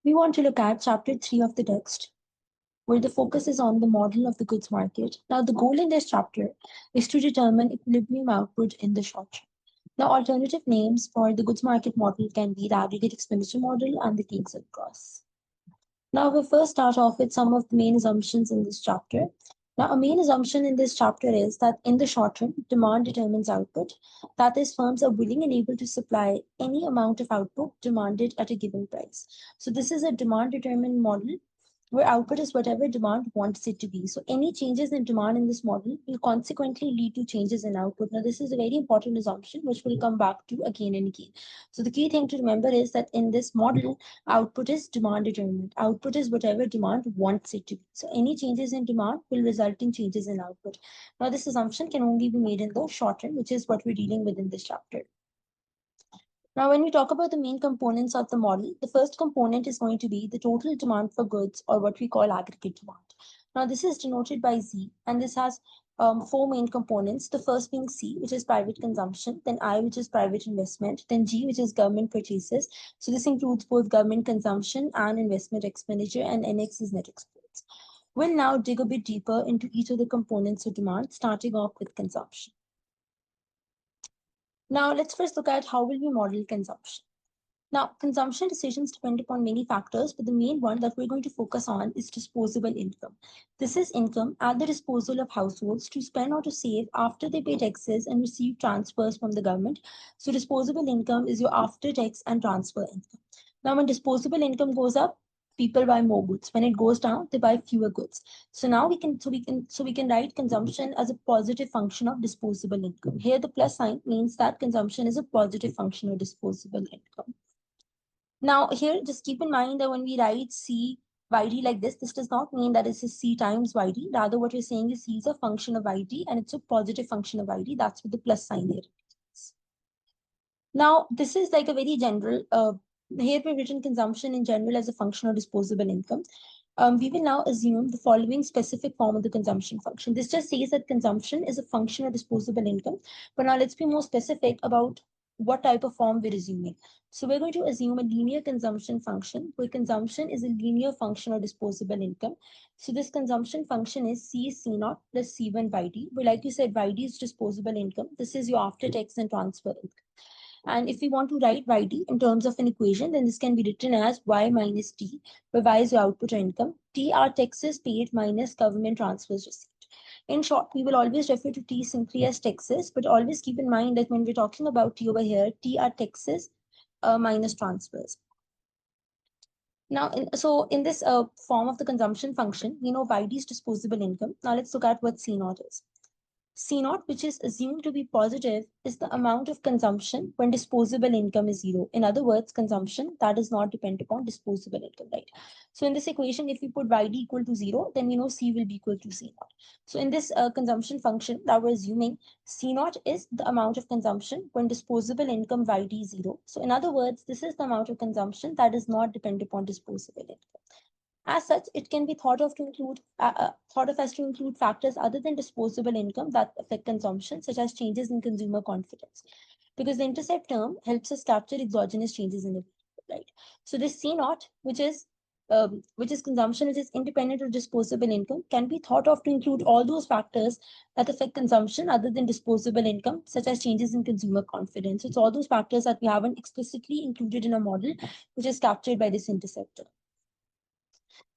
We want to look at chapter 3 of the text, where the focus is on the model of the goods market. Now, the goal in this chapter is to determine equilibrium output in the short term. Now, alternative names for the goods market model can be the aggregate expenditure model and the Kingston cross. Now, we'll first start off with some of the main assumptions in this chapter. Now, a main assumption in this chapter is that in the short term, demand determines output. That is, firms are willing and able to supply any amount of output demanded at a given price. So this is a demand-determined model where output is whatever demand wants it to be. So any changes in demand in this model will consequently lead to changes in output. Now, this is a very important assumption, which we'll come back to again and again. So the key thing to remember is that in this model, output is demand determined. Output is whatever demand wants it to be. So any changes in demand will result in changes in output. Now, this assumption can only be made in the short term, which is what we're dealing with in this chapter. Now, when we talk about the main components of the model, the first component is going to be the total demand for goods, or what we call aggregate demand. Now, this is denoted by Z, and this has four main components. The first being C, which is private consumption, then I, which is private investment, then G, which is government purchases. So this includes both government consumption and investment expenditure, and NX is net exports. We'll now dig a bit deeper into each of the components of demand, starting off with consumption. Now, let's first look at how will we model consumption. Now, consumption decisions depend upon many factors, but the main one that we're going to focus on is disposable income. This is income at the disposal of households to spend or to save after they pay taxes and receive transfers from the government. So disposable income is your after tax and transfer income. Now, when disposable income goes up, people buy more goods. When it goes down, they buy fewer goods. So now we can write consumption as a positive function of disposable income. Here the plus sign means that consumption is a positive function of disposable income. Now here, just keep in mind that when we write C YD like this does not mean that it's a C times YD. Rather, what we're saying is C is a function of YD and it's a positive function of YD. That's what the plus sign there is. Now, this is like a very general, here we've written consumption in general as a function of disposable income. We will now assume the following specific form of the consumption function. This just says that consumption is a function of disposable income. But now let's be more specific about what type of form we're assuming. So we're going to assume a linear consumption function where consumption is a linear function of disposable income. So this consumption function is C is C naught plus C1 YD. But like you said, YD is disposable income. This is your after tax and transfer income. And if we want to write YD in terms of an equation, then this can be written as Y minus T, where Y is your output or income. T are taxes paid minus government transfers received. In short, we will always refer to T simply as taxes, but always keep in mind that when we're talking about T over here, T are taxes minus transfers. Now, in this form of the consumption function, we know YD is disposable income. Now let's look at what C naught is. C naught, which is assumed to be positive, is the amount of consumption when disposable income is zero. In other words, consumption that does not depend upon disposable income, right? So in this equation, if we put YD equal to zero, then we know C will be equal to C naught. So in this consumption function that we're assuming, C naught is the amount of consumption when disposable income YD is zero. So in other words, this is the amount of consumption that does not depend upon disposable income. As such, it can be thought of as to include factors other than disposable income that affect consumption, such as changes in consumer confidence, because the intercept term helps us capture exogenous changes in the right. So this C naught, which is consumption, which is independent of disposable income, can be thought of to include all those factors that affect consumption other than disposable income, such as changes in consumer confidence. It's all those factors that we haven't explicitly included in a model, which is captured by this intercept term.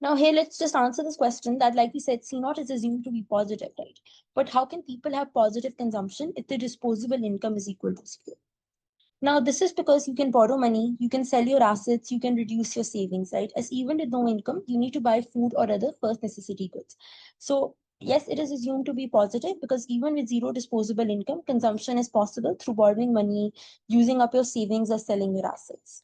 Now here, let's just answer this question that, like we said, C naught is assumed to be positive, right? But how can people have positive consumption if the disposable income is equal to zero? Now, this is because you can borrow money, you can sell your assets, you can reduce your savings, right? As even with no income, you need to buy food or other first necessity goods. So yes, it is assumed to be positive because even with zero disposable income, consumption is possible through borrowing money, using up your savings, or selling your assets.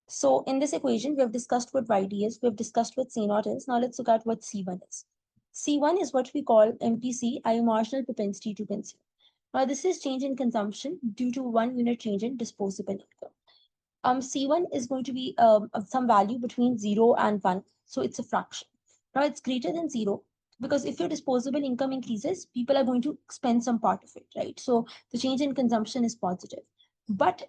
So in this equation, we have discussed what YD is, we have discussed what C naught is. Now let's look at what C1 is. C1 is what we call MPC, marginal propensity to consume. Now this is change in consumption due to 1 unit change in disposable income. C1 is going to be of some value between 0 and 1. So it's a fraction. Now it's greater than 0 because if your disposable income increases, people are going to spend some part of it, right? So the change in consumption is positive. But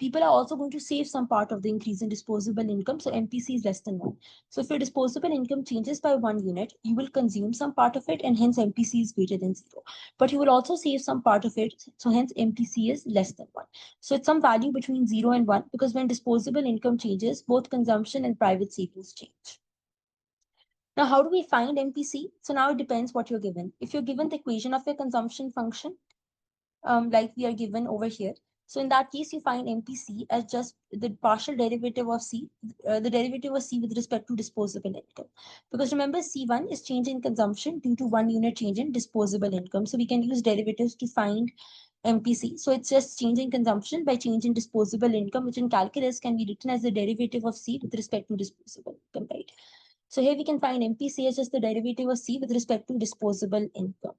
People are also going to save some part of the increase in disposable income. So MPC is less than 1. So if your disposable income changes by 1 unit, you will consume some part of it, and hence MPC is greater than 0. But you will also save some part of it, so hence MPC is less than 1. So it's some value between 0 and 1, because when disposable income changes, both consumption and private savings change. Now, how do we find MPC? So now it depends what you're given. If you're given the equation of your consumption function, like we are given over here, so in that case, you find MPC as just the partial derivative of C, the derivative of C with respect to disposable income. Because remember, C1 is change in consumption due to 1 unit change in disposable income. So we can use derivatives to find MPC. So it's just change in consumption by change in disposable income, which in calculus can be written as the derivative of C with respect to disposable income, right? So here we can find MPC as just the derivative of C with respect to disposable income.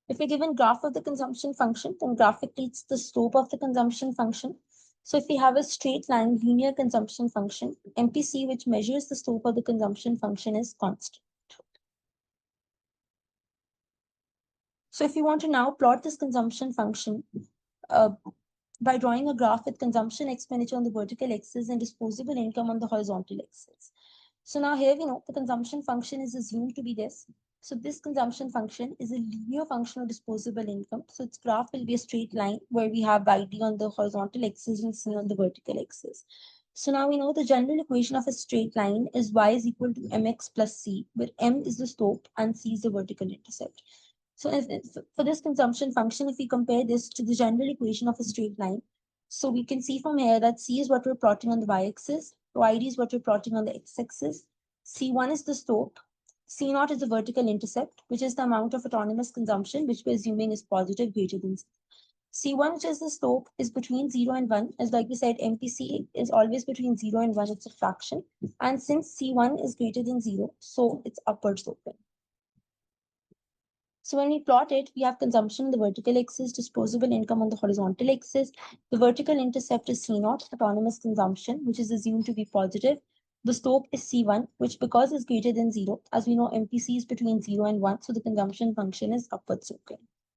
If we're given graph of the consumption function, then graph dictates the slope of the consumption function. So if we have a straight line linear consumption function, MPC, which measures the slope of the consumption function, is constant. So if you want to now plot this consumption function by drawing a graph with consumption expenditure on the vertical axis and disposable income on the horizontal axis. So now here we know the consumption function is assumed to be this. So this consumption function is a linear function of disposable income. So its graph will be a straight line where we have YD on the horizontal axis and C on the vertical axis. So now we know the general equation of a straight line is y is equal to mx plus c, where m is the slope and c is the vertical intercept. So for this consumption function, if we compare this to the general equation of a straight line, so we can see from here that C is what we're plotting on the y-axis, YD is what we're plotting on the x-axis, C1 is the slope, C0 is the vertical intercept, which is the amount of autonomous consumption, which we're assuming is positive greater than 0. C1, which is the slope, is between 0 and 1. As like we said, MPC is always between 0 and 1, it's a fraction. And since C1 is greater than 0, so it's upward sloping. So when we plot it, we have consumption on the vertical axis, disposable income on the horizontal axis. The vertical intercept is C0, autonomous consumption, which is assumed to be positive. The slope is C1, which because is greater than 0, as we know, MPC is between 0 and 1, so the consumption function is upward sloping.